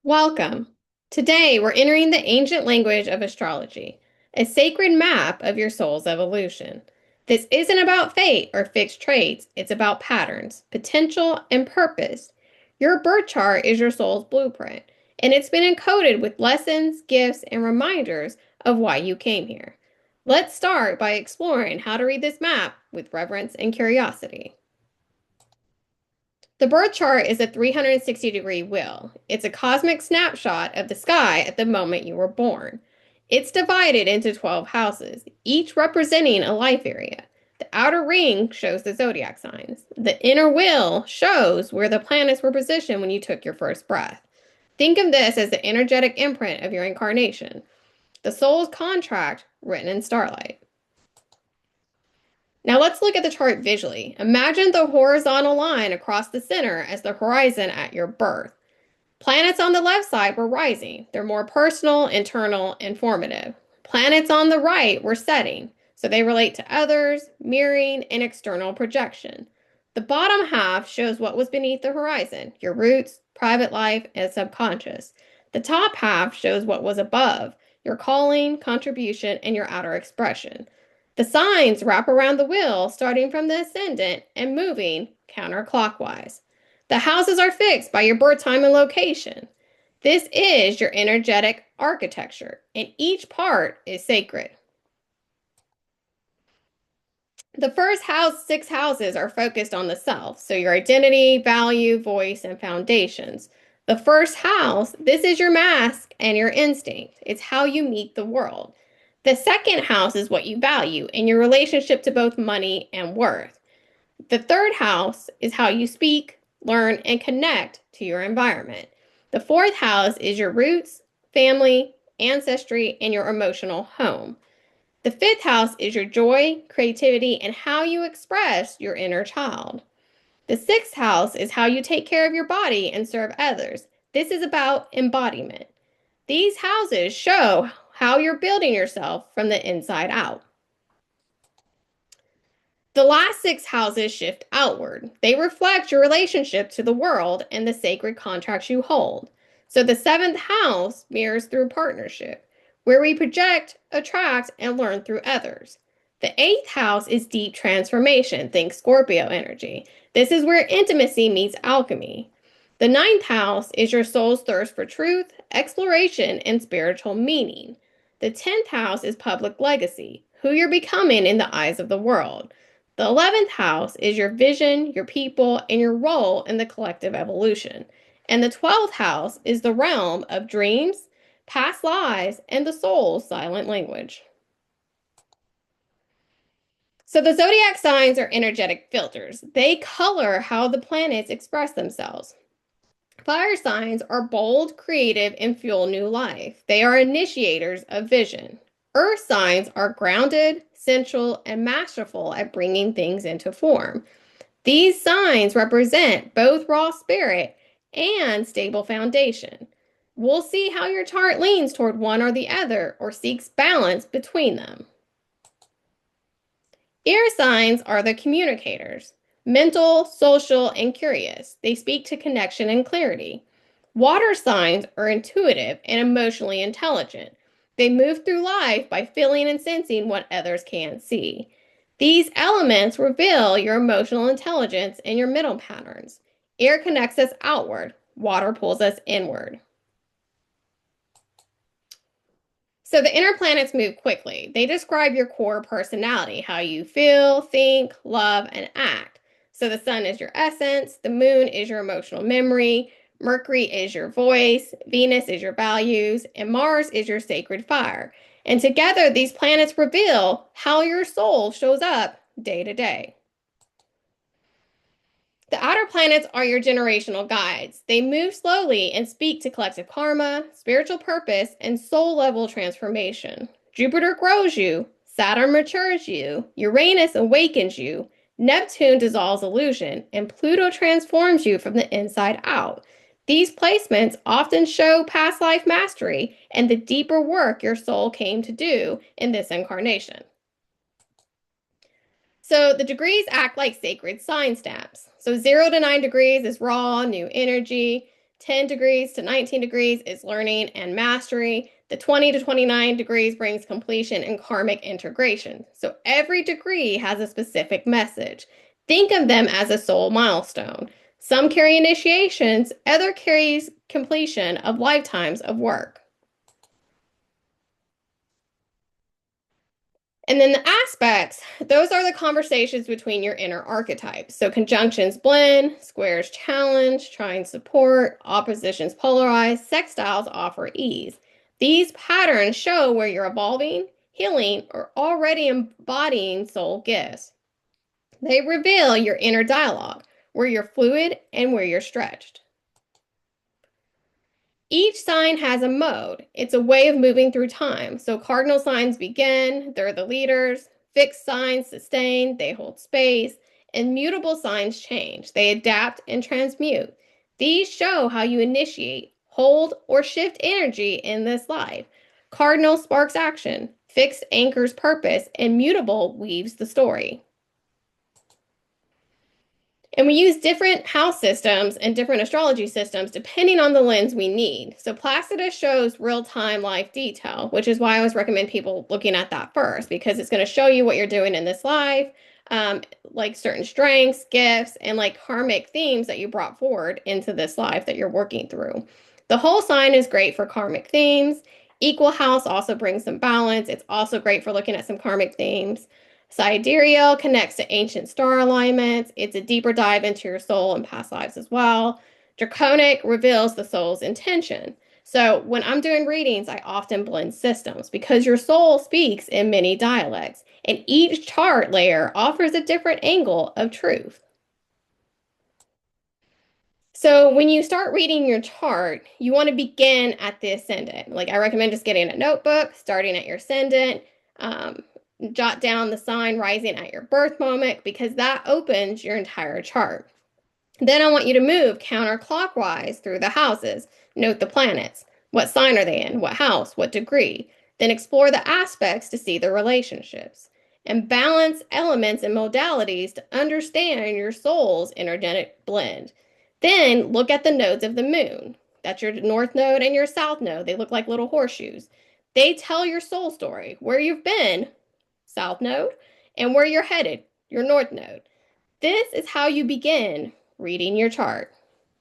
Welcome. Today, we're entering the ancient language of astrology, a sacred map of your soul's evolution. This isn't about fate or fixed traits, it's about patterns, potential, and purpose. Your birth chart is your soul's blueprint, and it's been encoded with lessons, gifts, and reminders of why you came here. Let's start by exploring how to read this map with reverence and curiosity. The birth chart is a 360-degree wheel. It's a cosmic snapshot of the sky at the moment you were born. It's divided into 12 houses, each representing a life area. The outer ring shows the zodiac signs. The inner wheel shows where the planets were positioned when you took your first breath. Think of this as the energetic imprint of your incarnation, the soul's contract written in starlight. Now let's look at the chart visually. Imagine the horizontal line across the center as the horizon at your birth. Planets on the left side were rising. They're more personal, internal, informative. Planets on the right were setting, so they relate to others, mirroring, and external projection. The bottom half shows what was beneath the horizon, your roots, private life, and subconscious. The top half shows what was above, your calling, contribution, and your outer expression. The signs wrap around the wheel, starting from the ascendant and moving counterclockwise. The houses are fixed by your birth time and location. This is your energetic architecture, and each part is sacred. The first house, six houses are focused on the self, so your identity, value, voice, and foundations. The first house, this is your mask and your instinct. It's how you meet the world. The second house is what you value and your relationship to both money and worth. The third house is how you speak, learn, and connect to your environment. The fourth house is your roots, family, ancestry, and your emotional home. The fifth house is your joy, creativity, and how you express your inner child. The sixth house is how you take care of your body and serve others. This is about embodiment. These houses show how you're building yourself from the inside out. The last six houses shift outward. They reflect your relationship to the world and the sacred contracts you hold. So the seventh house mirrors through partnership, where we project, attract, and learn through others. The eighth house is deep transformation. Think Scorpio energy. This is where intimacy meets alchemy. The ninth house is your soul's thirst for truth, exploration, and spiritual meaning. The 10th house is public legacy, who you're becoming in the eyes of the world. The 11th house is your vision, your people, and your role in the collective evolution. And the 12th house is the realm of dreams, past lives, and the soul's silent language. So the zodiac signs are energetic filters. They color how the planets express themselves. Fire signs are bold, creative, and fuel new life. They are initiators of vision. Earth signs are grounded, sensual, and masterful at bringing things into form. These signs represent both raw spirit and stable foundation. We'll see how your chart leans toward one or the other or seeks balance between them. Air signs are the communicators, mental, social, and curious. They speak to connection and clarity. Water signs are intuitive and emotionally intelligent. They move through life by feeling and sensing what others can't see. These elements reveal your emotional intelligence and your mental patterns. Air connects us outward, water pulls us inward. So the inner planets move quickly. They describe your core personality, how you feel, think, love, and act. So the sun is your essence, the moon is your emotional memory, Mercury is your voice, Venus is your values, and Mars is your sacred fire. And together, these planets reveal how your soul shows up day to day. The outer planets are your generational guides. They move slowly and speak to collective karma, spiritual purpose, and soul level transformation. Jupiter grows you, Saturn matures you, Uranus awakens you, Neptune dissolves illusion, and Pluto transforms you from the inside out. These placements often show past life mastery and the deeper work your soul came to do in this incarnation. So the degrees act like sacred sign stamps. So 0 to 9 degrees is raw, new energy. 10 degrees to 19 degrees is learning and mastery. The 20 to 29 degrees brings completion and karmic integration. So every degree has a specific message. Think of them as a soul milestone. Some carry initiations, other carries completion of lifetimes of work. And then the aspects, those are the conversations between your inner archetypes. So conjunctions blend, squares challenge, trines support, oppositions polarize, sextiles offer ease. These patterns show where you're evolving, healing, or already embodying soul gifts. They reveal your inner dialogue, where you're fluid and where you're stretched. Each sign has a mode. It's a way of moving through time. So cardinal signs begin, they're the leaders. Fixed signs sustain, they hold space. And mutable signs change, they adapt and transmute. These show how you initiate, hold, or shift energy in this life. Cardinal sparks action, fixed anchors purpose, and mutable weaves the story. And we use different house systems and different astrology systems depending on the lens we need. So Placidus shows real-time life detail, which is why I always recommend people looking at that first, because it's going to show you what you're doing in this life, like certain strengths, gifts, and like karmic themes that you brought forward into this life that you're working through. The whole sign is great for karmic themes. Equal house also brings some balance. It's also great for looking at some karmic themes. Sidereal connects to ancient star alignments. It's a deeper dive into your soul and past lives as well. Draconic reveals the soul's intention. So when I'm doing readings, I often blend systems because your soul speaks in many dialects, and each chart layer offers a different angle of truth. So when you start reading your chart, you want to begin at the ascendant. Like I recommend just getting a notebook, starting at your ascendant. Um, Jot down the sign rising at your birth moment because that opens your entire chart. Then I want you to move counterclockwise through the houses. Note the planets. What sign are they in? What house? What degree? Then explore the aspects to see the relationships. And balance elements and modalities to understand your soul's energetic blend. Then look at the nodes of the moon. That's your north node and your south node. They look like little horseshoes. They tell your soul story, where you've been, south node, and where you're headed, your north node. This is how you begin reading your chart.